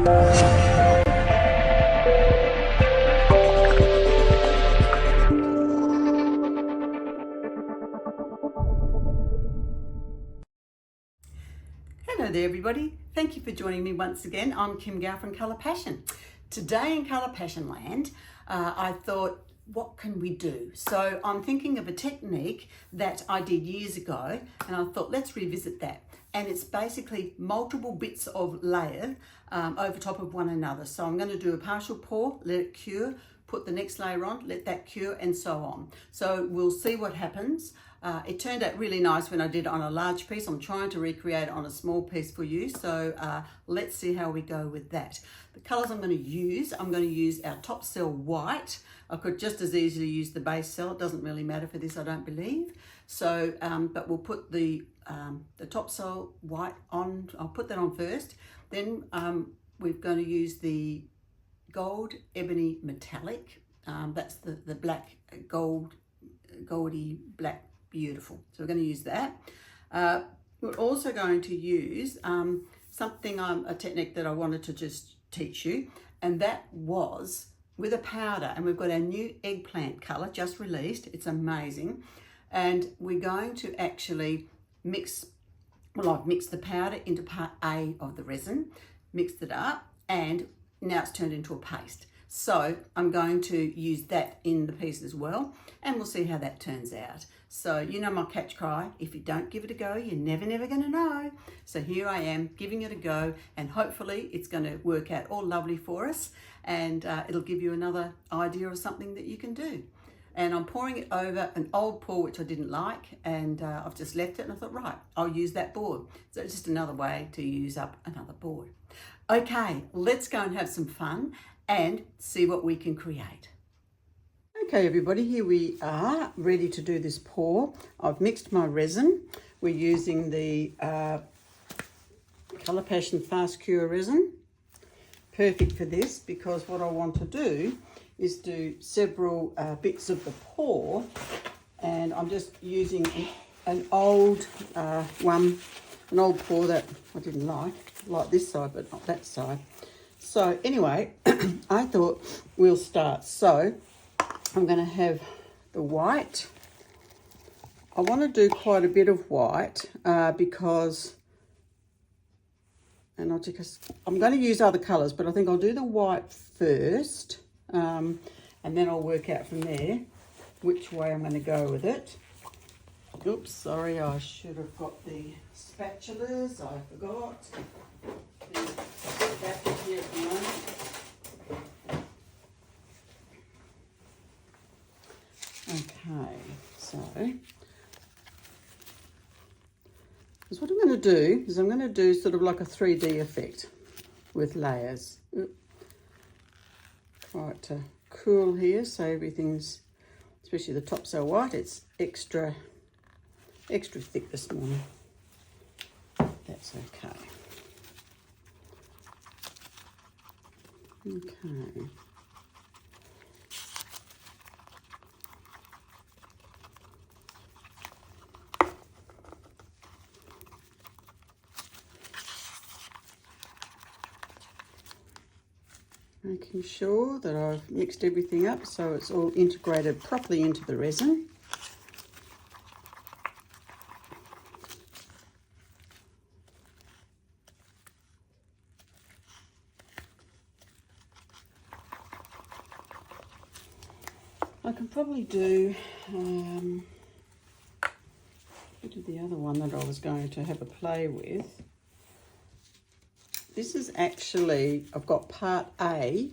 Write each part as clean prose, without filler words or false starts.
Hello there everybody, thank you for joining me once again. I'm Kim Gow from Colour Passion. Today in Colour Passion Land, I thought, what can we do? So I'm thinking of a technique that I did years ago, and I thought let's revisit that. And it's basically multiple bits of layer over top of one another. So I'm going to do a partial pour, let it cure, put the next layer on, let that cure, and so on. So we'll see what happens. It turned out really nice when I did it on a large piece. I'm trying to recreate it on a small piece for you. So let's see how we go with that. The colours I'm going to use our top cell white. I could just as easily use the base cell. It doesn't really matter for this, I don't believe. So, but we'll put the top cell white on. I'll put that on first. Then we're going to use the gold ebony metallic. That's the black goldy black. Beautiful. So we're going to use that. We're also going to use a technique that I wanted to just teach you, and that was with a powder. And we've got our new eggplant colour just released. It's amazing. And we're going to actually mix, well, I've mixed the powder into part A of the resin, mixed it up, and now it's turned into a paste. So I'm going to use that in the piece as well, and we'll see how that turns out. So you know my catch cry, if you don't give it a go, you're never going to know. So here I am giving it a go, and hopefully it's going to work out all lovely for us, and it'll give you another idea of something that you can do. And I'm pouring it over an old pour which I didn't like, and I've just left it, and I thought, right, I'll use that board. So it's just another way to use up another board. Okay, let's go and have some fun and see what we can create. Okay everybody, here we are ready to do this pour. I've mixed my resin. We're using the Colour Passion Fast Cure resin. Perfect for this, because what I want to do is do several bits of the pour, and I'm just using an old an old pour that I didn't like this side but not that side. So anyway, I thought we'll start. So I'm going to have the white. I want to do quite a bit of white because, and I'm going to use other colours, but I think I'll do the white first, and then I'll work out from there which way I'm going to go with it. Oops, sorry, I should have got the spatulas. I forgot. Back here at the moment. Okay, so what I'm going to do is I'm going to do sort of like a 3D effect with layers. Try it to cool here so everything's, especially the top cell white, it's extra thick this morning. That's okay. Okay. Making sure that I've mixed everything up so it's all integrated properly into the resin. I can probably do the other one that I was going to have a play with. This is actually, I've got part A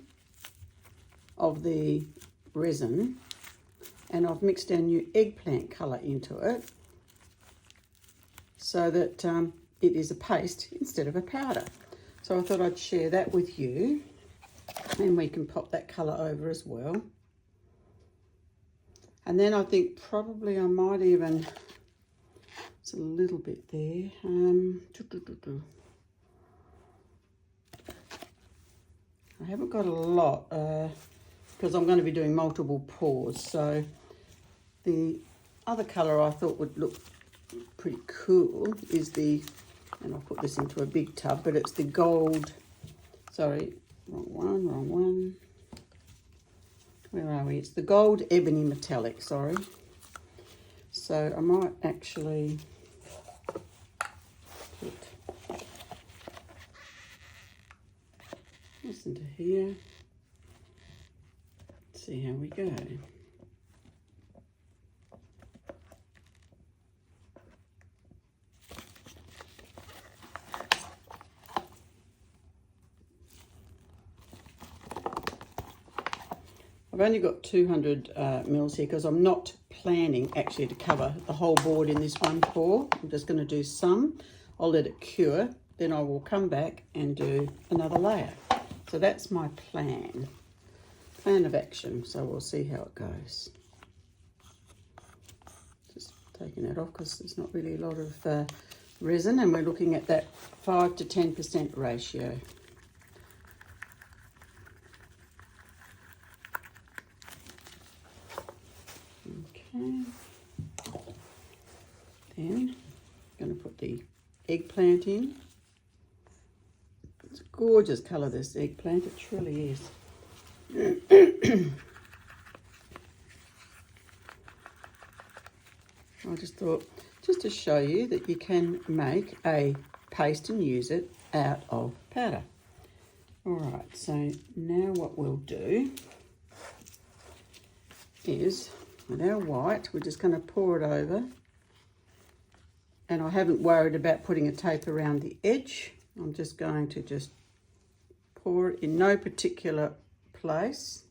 of the resin, and I've mixed our new eggplant colour into it so that it is a paste instead of a powder. So I thought I'd share that with you, and we can pop that colour over as well. And then I think probably I might even, it's a little bit there. I haven't got a lot because I'm going to be doing multiple pours. So the other colour I thought would look pretty cool is the, and I'll put this into a big tub, but it's the gold Sorry, wrong one. Where are we? It's the gold ebony metallic, sorry. So I might actually put this into here. Let's see how we go. I've only got 200 mils here because I'm not planning actually to cover the whole board in this one pour. I'm just going to do some. I'll let it cure, then I will come back and do another layer. So that's my plan of action. So we'll see how it goes. Just taking that off because there's not really a lot of resin, and we're looking at that 5 to 10% ratio. Okay, then I'm going to put the eggplant in. It's a gorgeous colour, this eggplant, it truly is. I just thought, just to show you that you can make a paste and use it out of powder. All right, so now what we'll do is, with our white, we're just going to pour it over, and I haven't worried about putting a tape around the edge. I'm just going to just pour it in no particular place,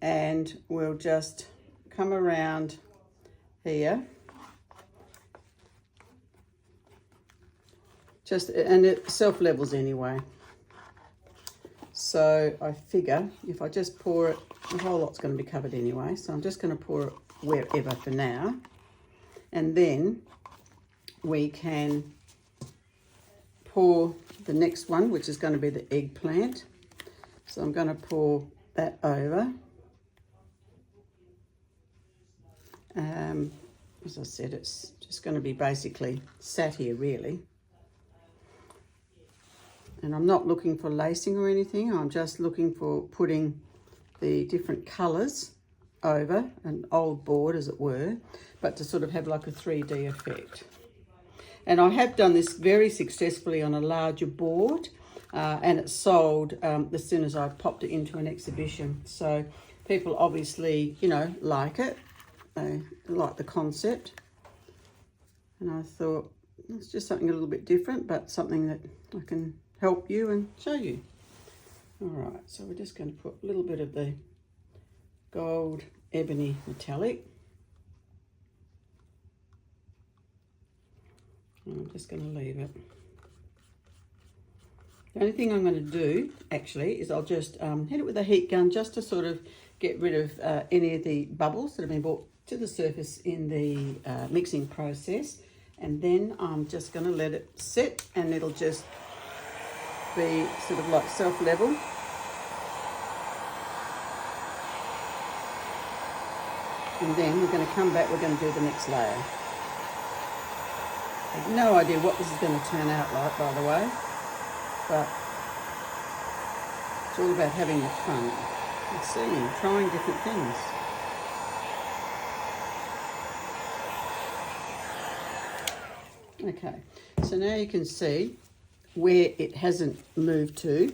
and we'll just come around here, and it self levels anyway. So I figure if I just pour it, the whole lot's going to be covered anyway. So I'm just going to pour it wherever for now. And then we can pour the next one, which is going to be the eggplant. So I'm going to pour that over. As I said, it's just going to be basically sat here really. And I'm not looking for lacing or anything. I'm just looking for putting the different colours over an old board, as it were, but to sort of have like a 3D effect. And I have done this very successfully on a larger board, and it sold as soon as I popped it into an exhibition. So people obviously, you know, like it. They like the concept. And I thought, it's just something a little bit different, but something that I can help you and show you. All right, so we're just going to put a little bit of the gold ebony metallic. And I'm just going to leave it. The only thing I'm going to do actually is I'll just hit it with a heat gun just to sort of get rid of any of the bubbles that have been brought to the surface in the mixing process. And then I'm just going to let it sit, and it'll just be sort of like self-level. And then we're going to come back, we're going to do the next layer. I have no idea what this is going to turn out like, by the way, but it's all about having the fun and seeing, trying different things. Okay, so now you can see where it hasn't moved to,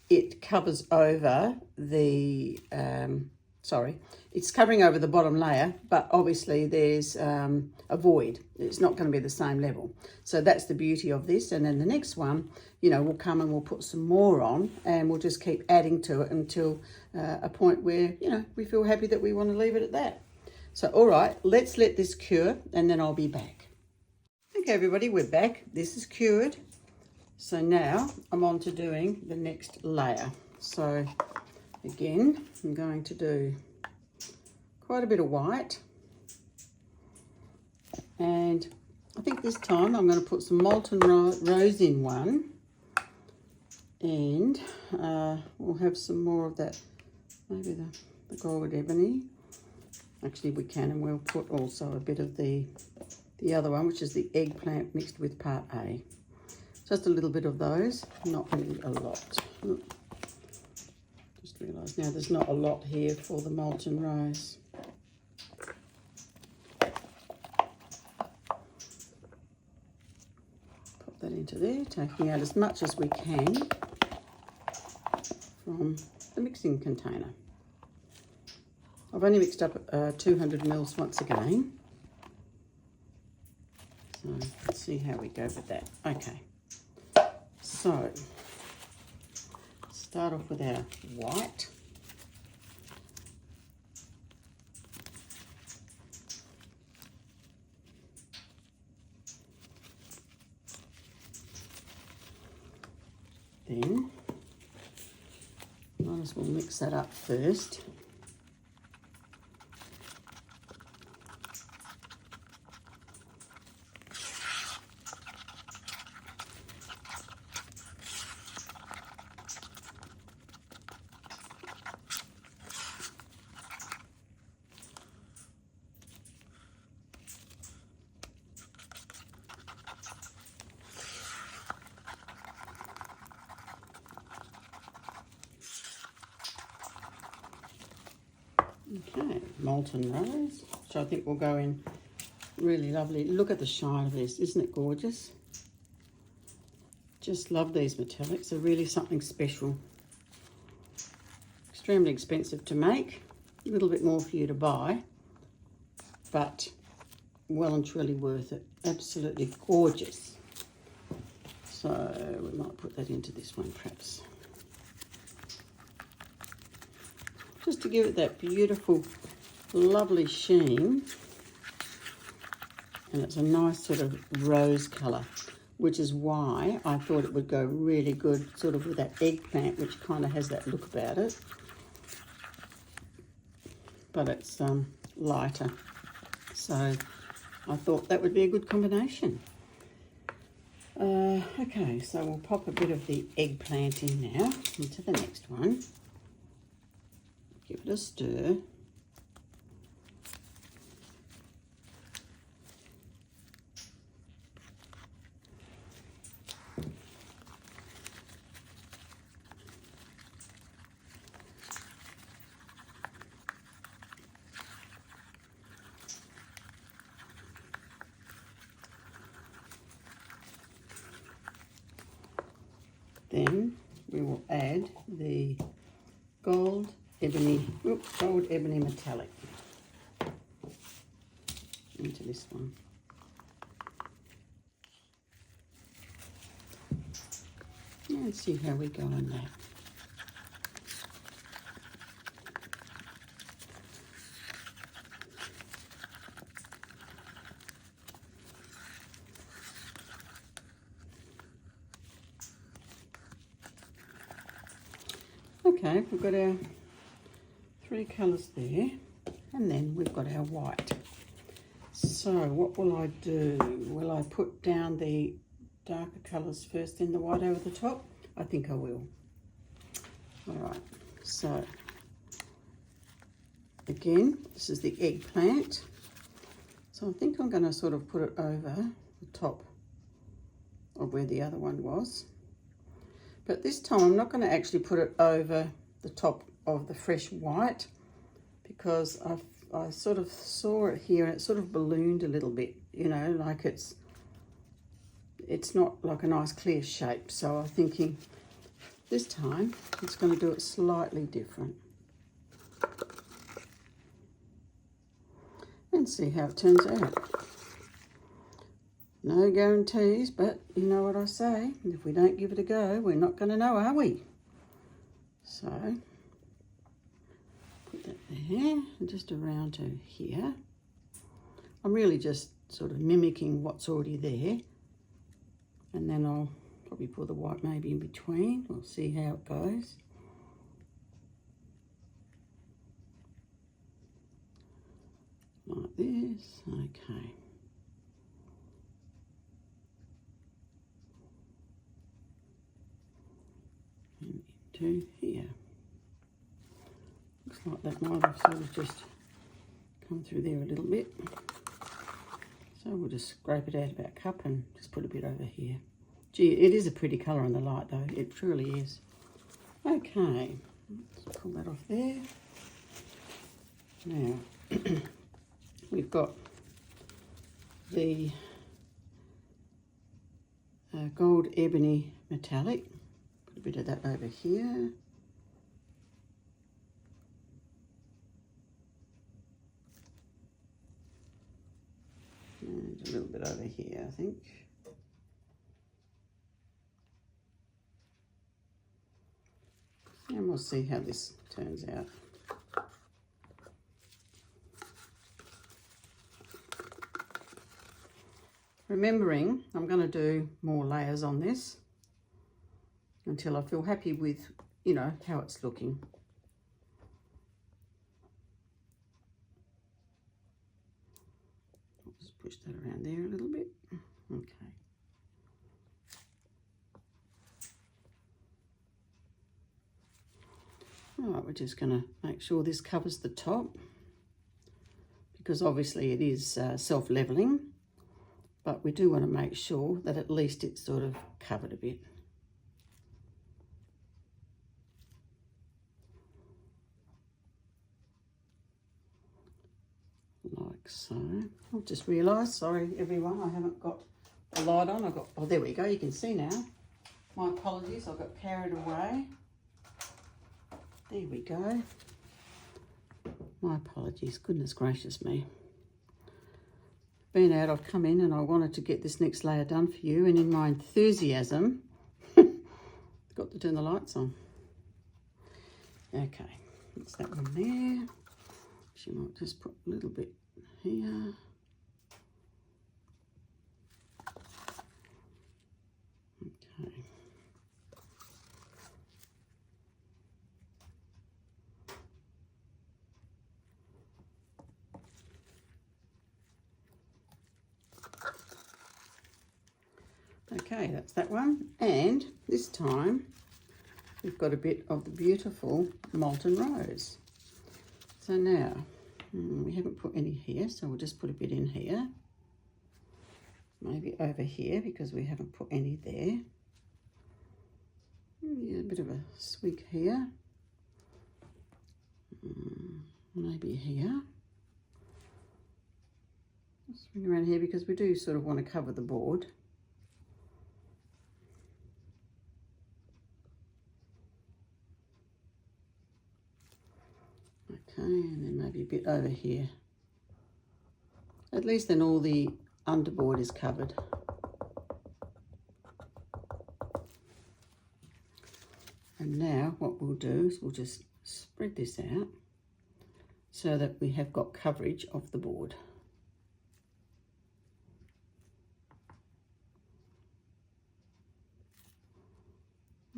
it covers over the, it's covering over the bottom layer, but obviously there's a void. It's not going to be the same level. So that's the beauty of this. And then the next one, you know, we'll come and we'll put some more on, and we'll just keep adding to it until a point where, you know, we feel happy that we want to leave it at that. So, all right, let's let this cure, and then I'll be back. Okay, everybody, we're back. This is cured. So now I'm on to doing the next layer. So again, I'm going to do quite a bit of white. And I think this time I'm going to put some molten rose in one. And we'll have some more of that, maybe the gold ebony. Actually, we can, and we'll put also a bit of the other one, which is the eggplant mixed with part A. Just a little bit of those, not really a lot. Just realised now there's not a lot here for the molten rose. Pop that into there, taking out as much as we can from the mixing container. I've only mixed up 200 mils once again. So let's see how we go with that. Okay, so start off with our white. Then might as well mix that up first. Okay, molten rose, which I think will go in really lovely. Look at the shine of this, isn't it gorgeous? Just love these metallics, they're really something special. Extremely expensive to make, a little bit more for you to buy, but well and truly worth it. Absolutely gorgeous. So we might put that into this one perhaps. Just to give it that beautiful, lovely sheen. And it's a nice sort of rose colour, which is why I thought it would go really good sort of with that eggplant, which kind of has that look about it. But it's lighter. So I thought that would be a good combination. Okay, so we'll pop a bit of the eggplant in now into the next one. Give it a stir. Then we will add the gold ebony metallic into this one. Let's see how we go on that. Okay, we've got our 3 colours there, and then we've got our white. So what will I do? Will I put down the darker colours first, then the white over the top? I think I will. All right, so again, this is the eggplant. So I think I'm going to sort of put it over the top of where the other one was. But this time I'm not going to actually put it over the top of the fresh white, because I sort of saw it here and it sort of ballooned a little bit, you know, like it's not like a nice clear shape. So I'm thinking this time it's going to do it slightly different and see how it turns out. No guarantees, but you know what I say, if we don't give it a go, we're not going to know, are we? So put that there and just around to here. I'm really just sort of mimicking what's already there, and then I'll probably put the white maybe in between. We'll see how it goes. Like this, okay. And into here. Looks like that might have sort of just come through there a little bit. So we'll just scrape it out of our cup and just put a bit over here. Gee, it is a pretty colour in the light though, it truly is. Okay, let's pull that off there. Now, we've got the gold ebony metallic. Put a bit of that over here. And a little bit over here, I think. And we'll see how this turns out. Remembering, I'm going to do more layers on this until I feel happy with, you know, how it's looking. I'll just push that around there a little bit. Okay. All right, we're just going to make sure this covers the top, because obviously it is self-leveling, but we do want to make sure that at least it's sort of covered a bit. Like so. I've just realised, sorry everyone, I haven't got the light on. I've got, oh there we go, you can see now. My apologies, I got carried away. There we go. My apologies, goodness gracious me. Been out, I've come in and I wanted to get this next layer done for you, and in my enthusiasm, got to turn the lights on. Okay, that's that one there. She might just put a little bit here. Okay. Okay, that's that one. And this time we've got a bit of the beautiful molten rose. So now, we haven't put any here, so we'll just put a bit in here. Maybe over here, because we haven't put any there. Yeah, a bit of a swig here. Maybe here. Swing around here, because we do sort of want to cover the board. Okay, and then maybe a bit over here. At least then all the underboard is covered. And now what we'll do is we'll just spread this out so that we have got coverage of the board.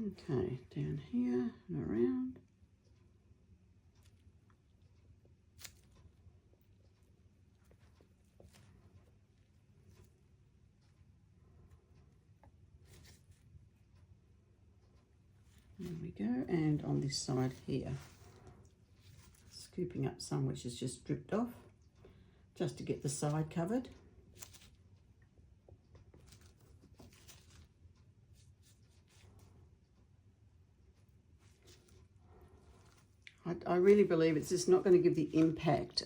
Okay, down here and around. There we go, and on this side here, scooping up some which is just dripped off, just to get the side covered. I really believe it's just not going to give the impact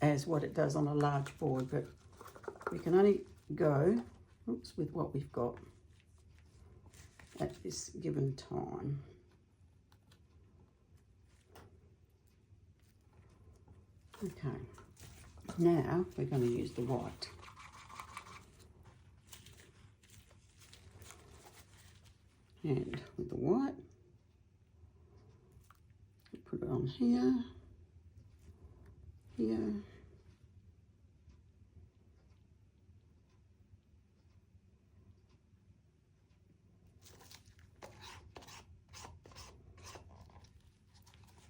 as what it does on a large board, but we can only go with what we've got at this given time. Okay, now we're going to use the white. And with the white, put it on here, here,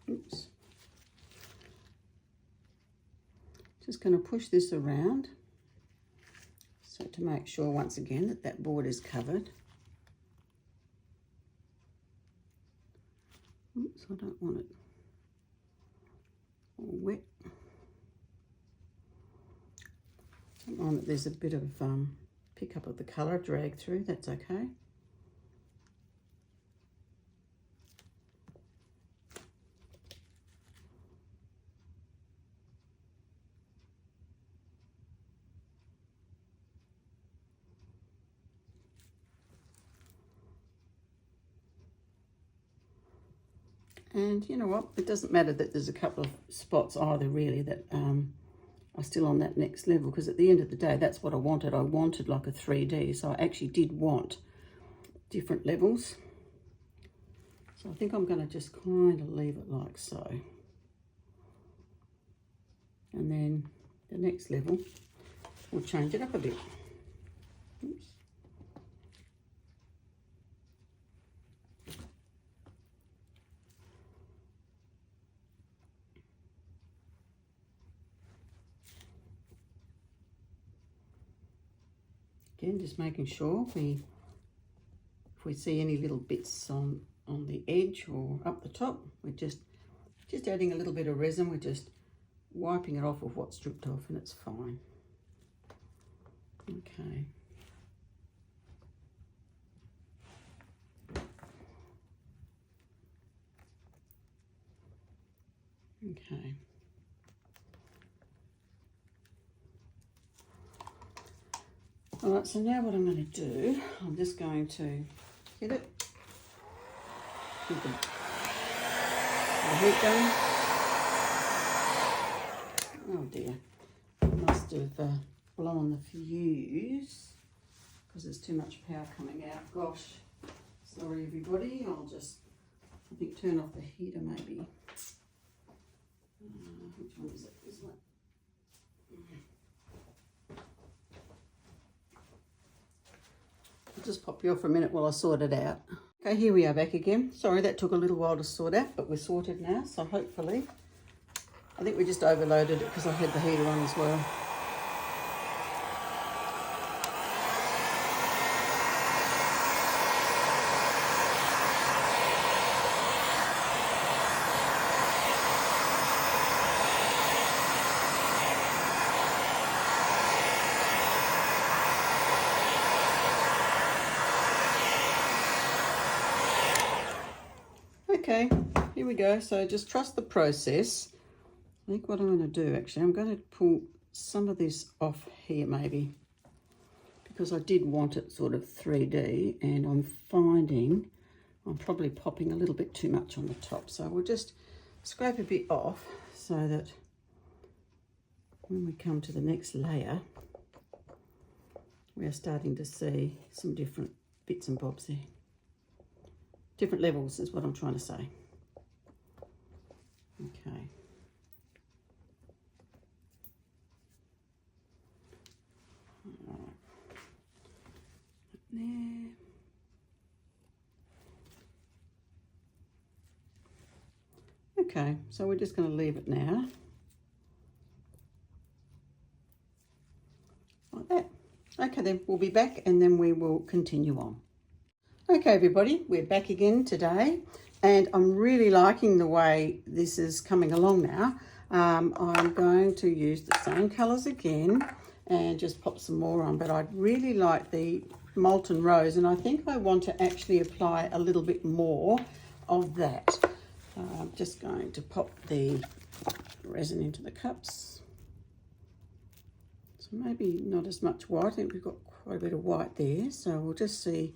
oops. Just going to push this around so to make sure once again that that board is covered. Oops, I don't want it all wet. Don't mind that there's a bit of pick up of the colour drag through, that's okay. And you know what? It doesn't matter that there's a couple of spots either really that are still on that next level, because at the end of the day, that's what I wanted. I wanted like a 3D, so I actually did want different levels. So I think I'm going to just kind of leave it like so. And then the next level, we'll change it up a bit. Oops. Again, just making sure if we see any little bits on the edge or up the top, we're just adding a little bit of resin. We're just wiping it off of what's dripped off, and it's fine. Okay. Okay. All right, so now what I'm going to do, I'm just going to hit it with the heat gun. Oh dear, I must have blown the fuse because there's too much power coming out. Gosh, sorry everybody, I'll just, I think, turn off the heater maybe. Which one is it? This one. I'll just pop you off for a minute while I sort it out. Okay, here we are back again. Sorry, that took a little while to sort out, but we're sorted now, so hopefully. I think we just overloaded it because I had the heater on as well. Okay, here we go. So just trust the process. I think what I'm going to do, actually, I'm going to pull some of this off here maybe, because I did want it sort of 3D, and I'm finding I'm probably popping a little bit too much on the top. So we'll just scrape a bit off so that when we come to the next layer, we're starting to see some different bits and bobs there. Different levels is what I'm trying to say. Okay. All right. There. Okay, so we're just going to leave it now. Like that. Okay, then we'll be back and then we will continue on. Okay, everybody, we're back again today, and I'm really liking the way this is coming along now. I'm going to use the same colours again and just pop some more on, but I'd really like the molten rose, and I think I want to actually apply a little bit more of that. I'm just going to pop the resin into the cups. So maybe not as much white. I think we've got quite a bit of white there, so we'll just see.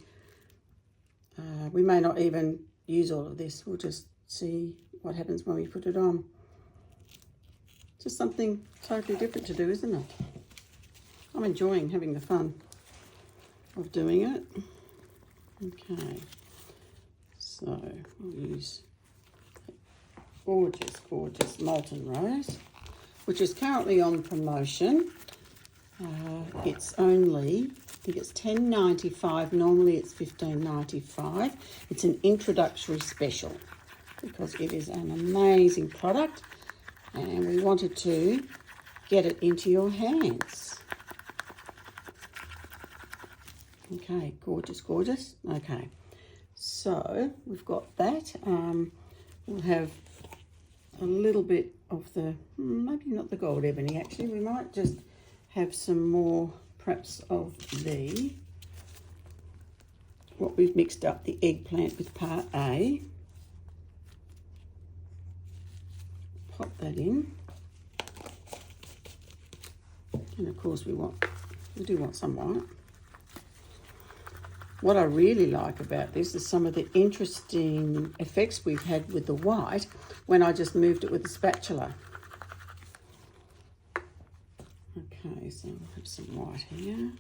We may not even use all of this. We'll just see what happens when we put it on. Just something totally different to do, isn't it? I'm enjoying having the fun of doing it. Okay, so we'll use gorgeous, gorgeous molten rose, which is currently on promotion. It's only, I think it's $10.95. Normally it's $15.95. It's an introductory special because it is an amazing product, and we wanted to get it into your hands. Okay, gorgeous, gorgeous. Okay, so we've got that. We'll have a little bit of the, maybe not the gold ebony actually, we might just have some more perhaps of the, what we've mixed up, the eggplant with part A. Pop that in. And of course we do want some white. what I really like about this is some of the interesting effects we've had with the white when I just moved it with the spatula. Okay, so we'll have some white here.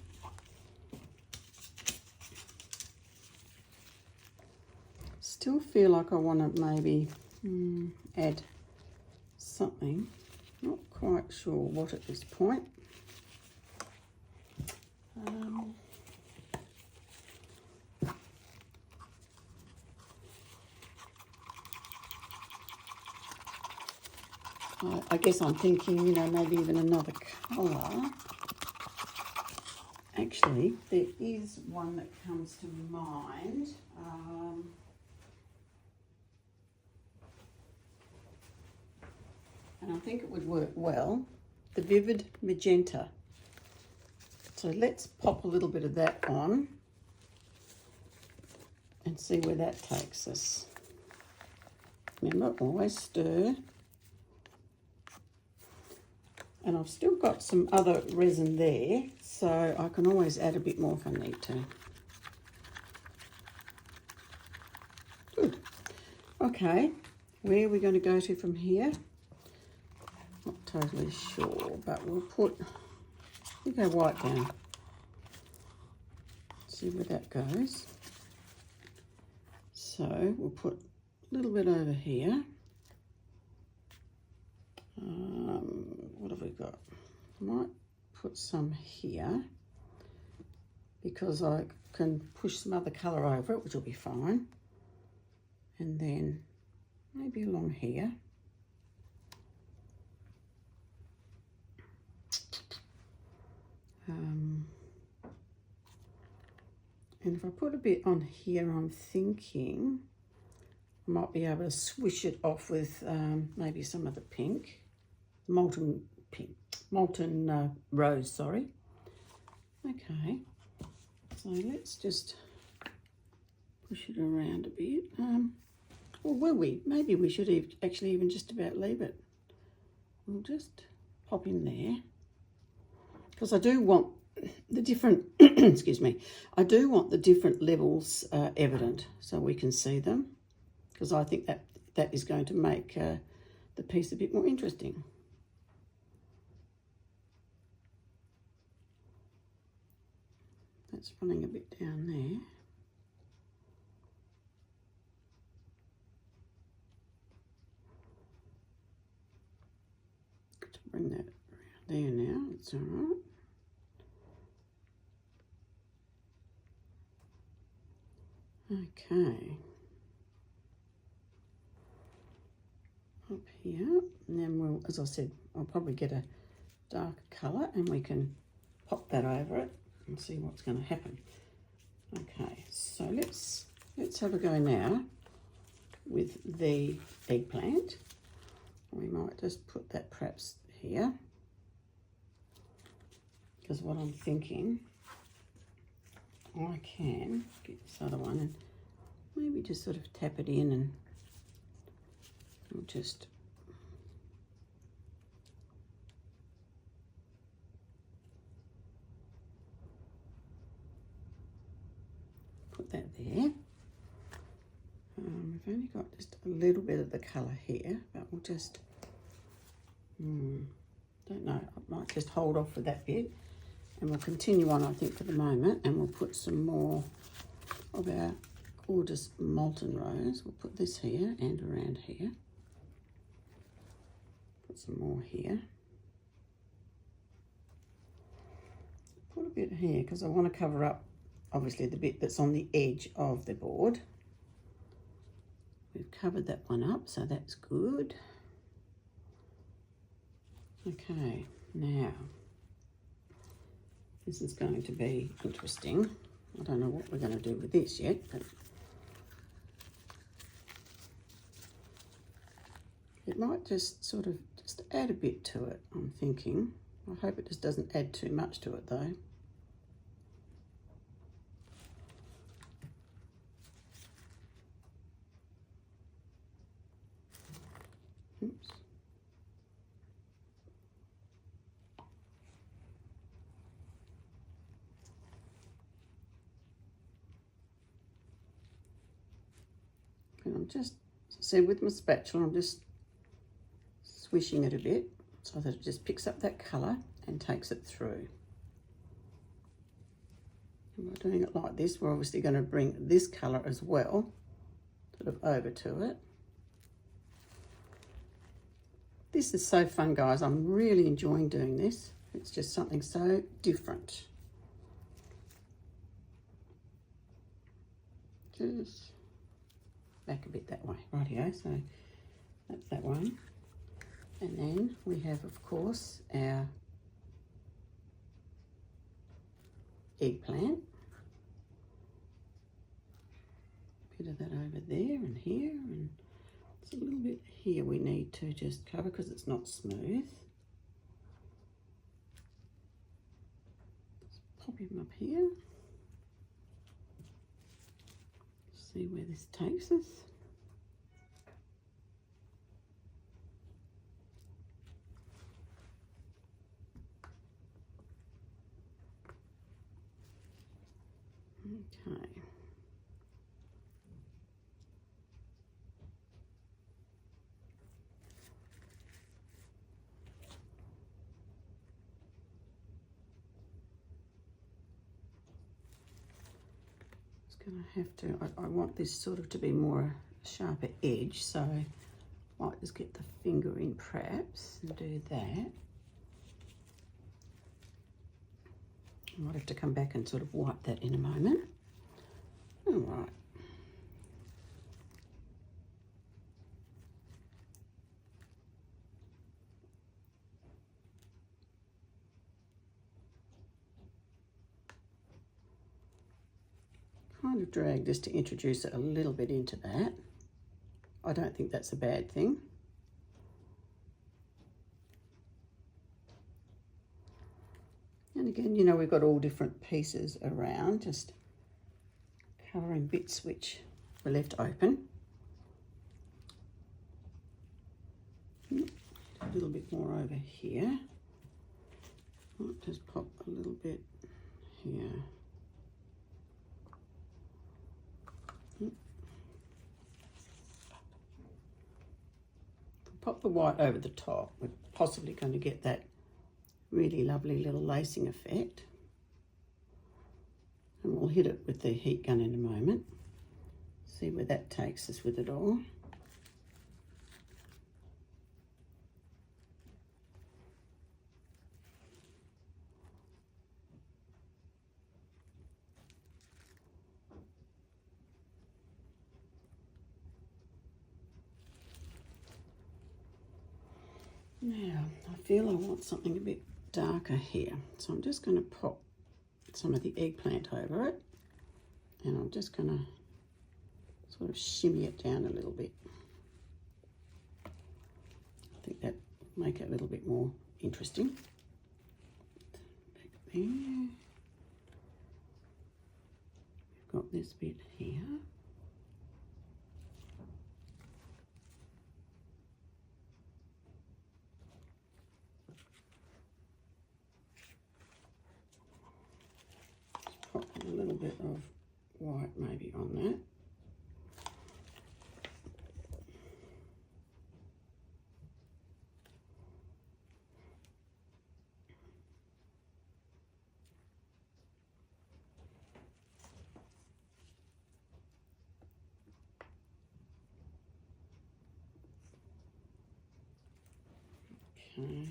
Still feel like I want to maybe add something. Not quite sure what at this point. I guess I'm thinking, you know, maybe even another colour. Actually, there is one that comes to mind. And I think it would work well. The Vivid Magenta. So let's pop a little bit of that on and see where that takes us. Remember, always stir. And I've still got some other resin there, so I can always add a bit more if I need to. Good. Okay, where are we going to go to from here? Not totally sure, but we'll go white down. See where that goes. So we'll put a little bit over here. What have we got? I might put some here because I can push some other colour over it, which will be fine. And then maybe along here. And if I put a bit on here, I'm thinking I might be able to swish it off with maybe some of the pink, molten rose, sorry. Okay, so let's just push it around a bit. Or will we? Maybe we should actually even just about leave it. We'll just pop in there. Because I do want the different, excuse me, I do want the different levels evident so we can see them. Because I think that is going to make the piece a bit more interesting. That's running a bit down there. To bring that around there now, it's all right. Okay. Up here, and then we'll, as I said, I'll probably get a darker colour and we can pop that over it and see what's going to happen. Okay, so let's have a go now with the eggplant. We might just put that perhaps here, because what I'm thinking, I can get this other one and maybe just sort of tap it in, and we'll just put that there. We've only got just a little bit of the colour here, but we'll just, don't know, I might just hold off for that bit and we'll continue on, I think, for the moment, and we'll put some more of our gorgeous molten rose. We'll put this here and around here. Put some more here. Put a bit here because I want to cover up, obviously, the bit that's on the edge of the board. We've covered that one up, so that's good. Okay, now, this is going to be interesting. I don't know what we're going to do with this yet, but it might just sort of just add a bit to it, I'm thinking. I hope it just doesn't add too much to it though. Oops. just see with my spatula, I'm just swishing it a bit so that it just picks up that colour and takes it through. And by doing it like this, we're obviously going to bring this colour as well, sort of over to it. This is so fun, guys. I'm really enjoying doing this. It's just something so different. Just back a bit that way. Rightio, so that's that one. And then we have, of course, our eggplant. Bit of that over there and here, and it's a little bit here we need to just cover because it's not smooth. Just pop him up here. See where this takes us. Okay. Gonna have to, I want this sort of to be more sharper edge, so I might just get the finger in perhaps and do that. I might have to come back and sort of wipe that in a moment. All right. Kind of drag just to introduce it a little bit into that. I don't think that's a bad thing. And again, you know, we've got all different pieces around, just covering bits which were left open. A little bit more over here. Might just pop a little bit here. Pop the white over the top. We're possibly going to get that really lovely little lacing effect. And we'll hit it with the heat gun in a moment. See where that takes us with it all. Now, I feel I want something a bit darker here. So I'm just going to pop some of the eggplant over it. And I'm just going to sort of shimmy it down a little bit. I think that will make it a little bit more interesting. Back there. We've got this bit here. Pop a little bit of white maybe on that. Okay.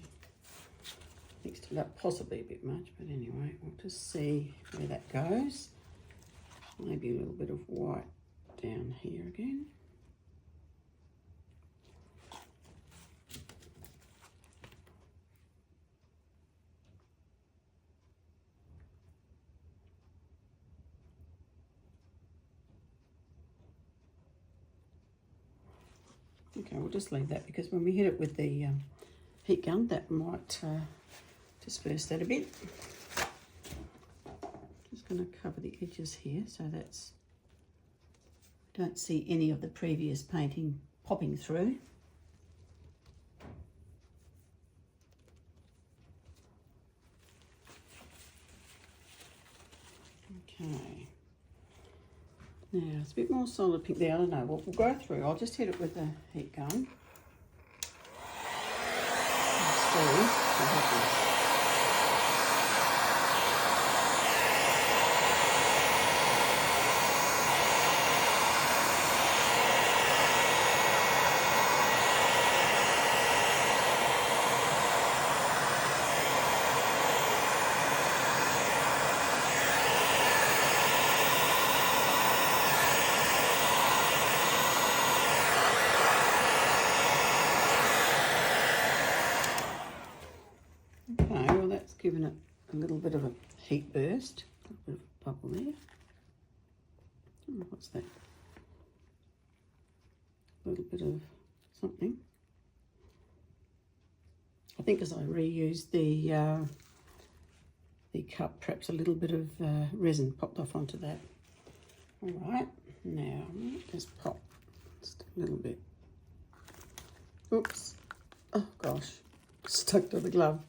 Mixed it up possibly a bit much, but anyway, we'll just see where that goes. Maybe a little bit of white down here again. Okay, we'll just leave that because when we hit it with the heat gun, that might disperse that a bit. Just going to cover the edges here so that's, don't see any of the previous painting popping through. Okay. Now, it's a bit more solid pink there. I don't know. We'll go through. I'll just hit it with the heat gun. See. Okay, well that's given it a little bit of a heat burst, a little bit of a bubble there. Oh, what's that? A little bit of something. I think as I reused the cup, perhaps a little bit of resin popped off onto that. All right, now just pop just a little bit. Oops, oh gosh, stuck to the glove.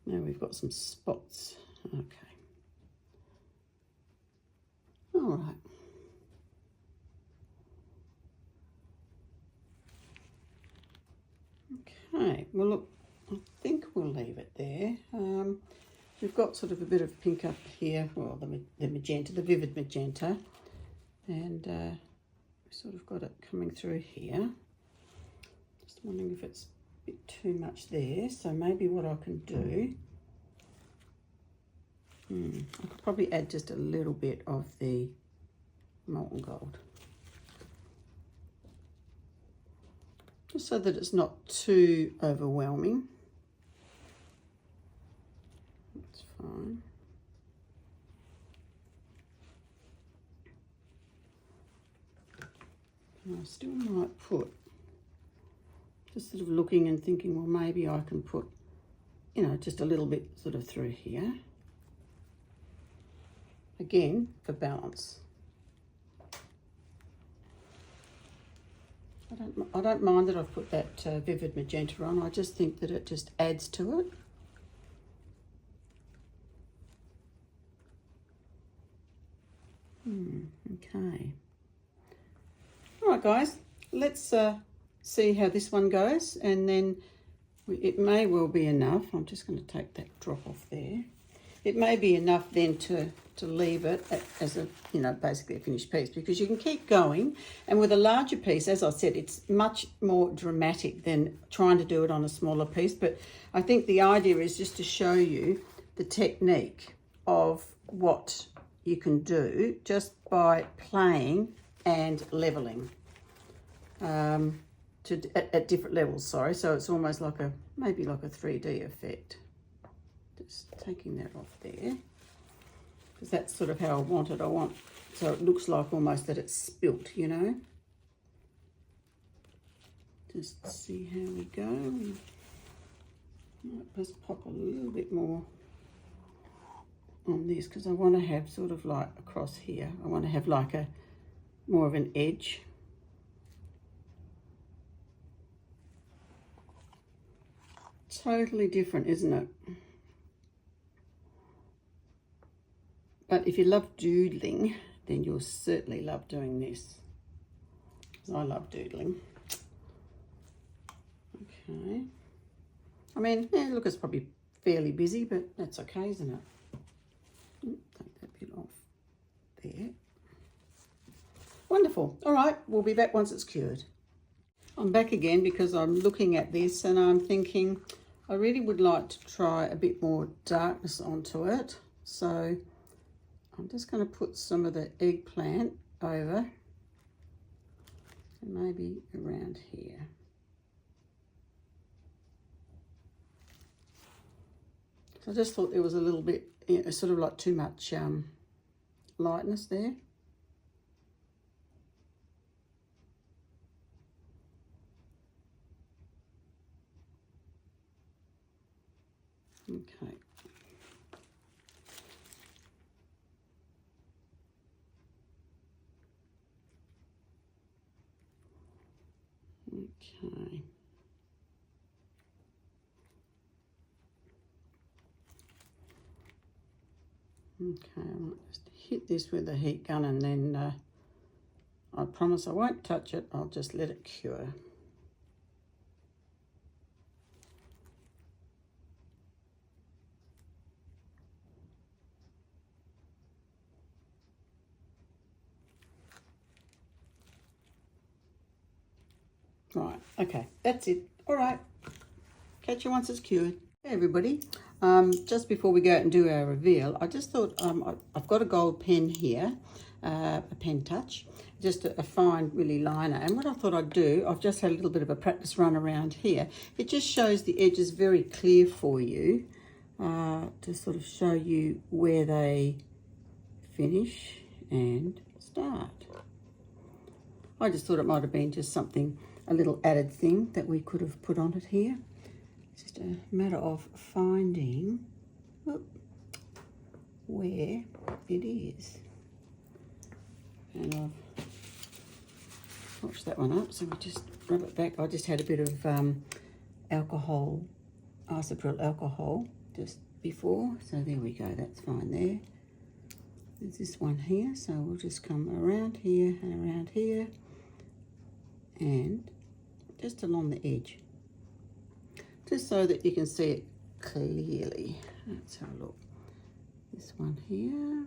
Now we've got some spots. Okay. All right. Okay, well look, I think we'll leave it there. We've got sort of a bit of pink up here, well the magenta, the vivid magenta, and we've sort of got it coming through here. Just wondering if it's a bit too much there, so maybe what I can do, I could probably add just a little bit of the molten gold. Just so that it's not too overwhelming. That's fine. And I still might put, just sort of looking and thinking, well, maybe I can put, you know, just a little bit sort of through here. Again, for balance. I don't mind that I've put that vivid magenta on. I just think that it just adds to it. Okay. All right, guys. Let's see how this one goes, and then it may well be enough. I'm just going to take that drop off there. It may be enough then to leave it as a, you know, basically a finished piece, because you can keep going. And with a larger piece, as I said, it's much more dramatic than trying to do it on a smaller piece. But I think the idea is just to show you the technique of what you can do just by playing and leveling at different levels, sorry. So it's almost like maybe like a 3D effect. Just taking that off there, because that's sort of how I want it. I want, so it looks like almost that it's spilt, you know. Just see how we go. Might just pop a little bit more on this, because I want to have sort of like across here, I want to have like a more of an edge. Totally different, isn't it? But if you love doodling, then you'll certainly love doing this, because I love doodling. Okay. I mean, yeah, look, it's probably fairly busy, but that's okay, isn't it? Take that bit off there. Wonderful. All right, we'll be back once it's cured. I'm back again because I'm looking at this and I'm thinking I really would like to try a bit more darkness onto it. So I'm just going to put some of the eggplant over and maybe around here. So I just thought there was a little bit, you know, sort of like too much lightness there. Okay. Okay. Okay, I'll just hit this with a heat gun, and then I promise I won't touch it, I'll just let it cure. Right, okay, that's it. All right, catch you once it's cured. Hey everybody, just before we go out and do our reveal, I just thought I've got a gold pen here, a pen touch, just a fine really liner, and what I thought I'd do, I've just had a little bit of a practice run around here. It just shows the edges very clear for you, to sort of show you where they finish and start. I just thought it might have been just something, a little added thing that we could have put on it here. It's just a matter of finding where it is. And I've washed that one up, so we just rub it back. I just had a bit of alcohol, isopropyl alcohol just before, so there we go, that's fine there. There's this one here, so we'll just come around here and around here and just along the edge, just so that you can see it clearly. Let's have a look. This one here.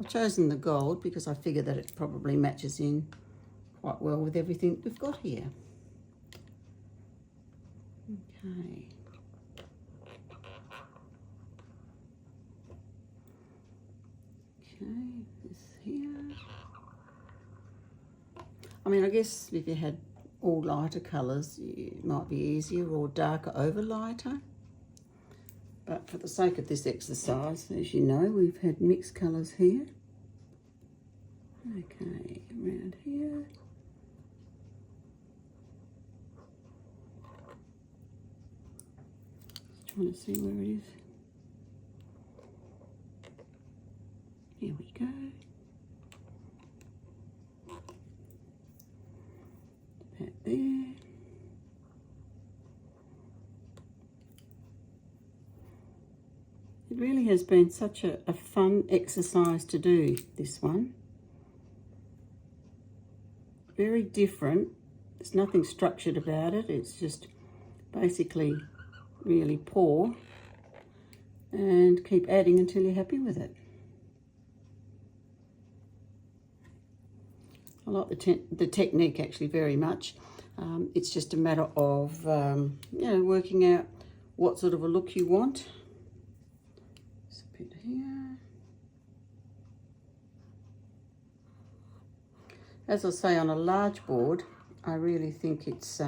I've chosen the gold because I figure that it probably matches in quite well with everything we've got here. Okay. Okay, this here. I mean, I guess if you had all lighter colours, it might be easier, or darker over lighter. But for the sake of this exercise, as you know, we've had mixed colours here. Okay, around here. Just trying to see where it is. Here we go. That there. It really has been such a fun exercise to do, this one. Very different. There's nothing structured about it. It's just basically really pour and keep adding until you're happy with it. I like the technique actually very much. It's just a matter of you know, working out what sort of a look you want. Just a bit here. As I say, on a large board, I really think it's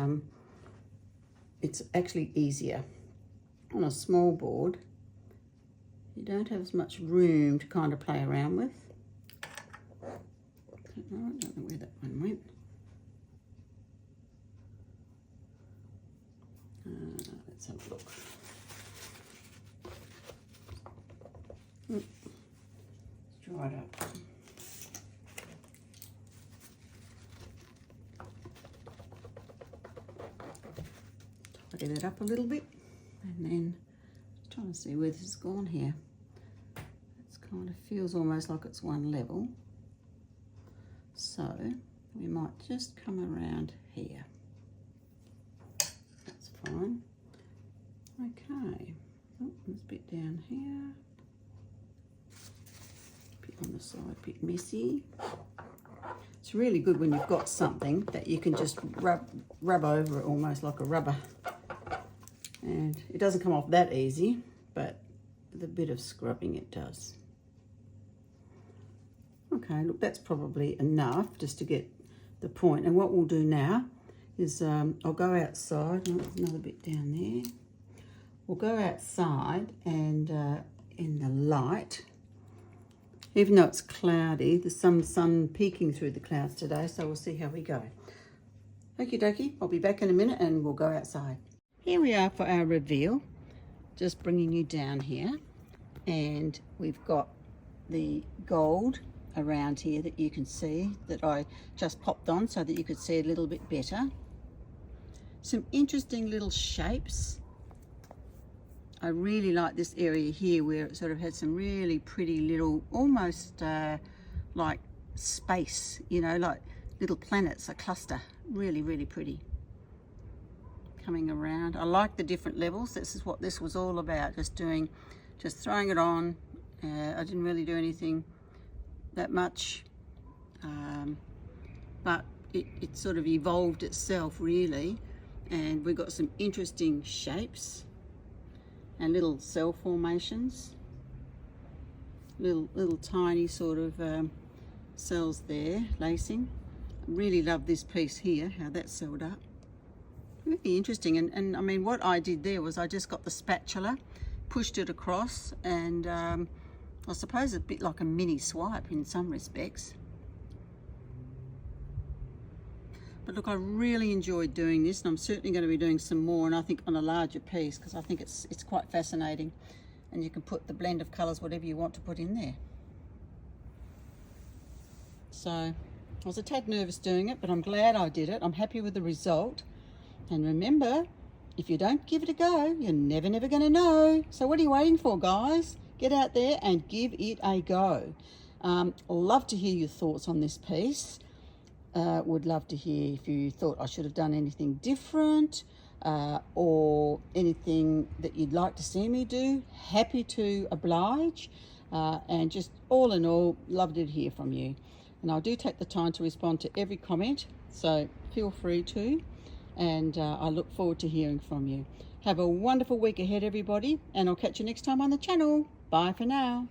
actually easier. On a small board, you don't have as much room to kind of play around with. I don't know where that one went. Let's have a look. Let's dry it up. Tidy that up a little bit, and then just trying to see where this has gone here. It kind of feels almost like it's one level. So we might just come around here. That's fine. Okay. Oh, there's a bit down here. A bit on the side, a bit messy. It's really good when you've got something that you can just rub over it almost like a rubber. And it doesn't come off that easy, but with a bit of scrubbing it does. Okay, look, that's probably enough just to get the point. And what we'll do now is I'll go outside. Oh, there's another bit down there. We'll go outside and in the light, even though it's cloudy, there's some sun peeking through the clouds today, so we'll see how we go. Okie dokie, I'll be back in a minute and we'll go outside. Here we are for our reveal, just bringing you down here, and we've got the gold around here that you can see that I just popped on so that you could see a little bit better. Some interesting little shapes I really like this area here where it sort of had some really pretty little, almost like space, you know, like little planets, a cluster. Really, really pretty. Coming around. I like the different levels. This is what this was all about, just throwing it on. I didn't really do anything that much, but it sort of evolved itself really, and we got some interesting shapes and little cell formations, little tiny sort of cells there, lacing. I really love this piece here, how that's sealed up. Really interesting. And I mean, what I did there was I just got the spatula, pushed it across, and I suppose a bit like a mini swipe in some respects. But look, I really enjoyed doing this, and I'm certainly going to be doing some more, and I think on a larger piece, because I think it's quite fascinating, and you can put the blend of colours, whatever you want to put in there. So I was a tad nervous doing it, but I'm glad I did it. I'm happy with the result. And remember, if you don't give it a go, you're never going to know. So what are you waiting for, guys? Get out there and give it a go. Love to hear your thoughts on this piece. Would love to hear if you thought I should have done anything different, or anything that you'd like to see me do. Happy to oblige, and just all in all, love to hear from you. And I do take the time to respond to every comment, so feel free to, and I look forward to hearing from you. Have a wonderful week ahead, everybody, and I'll catch you next time on the channel. Bye for now.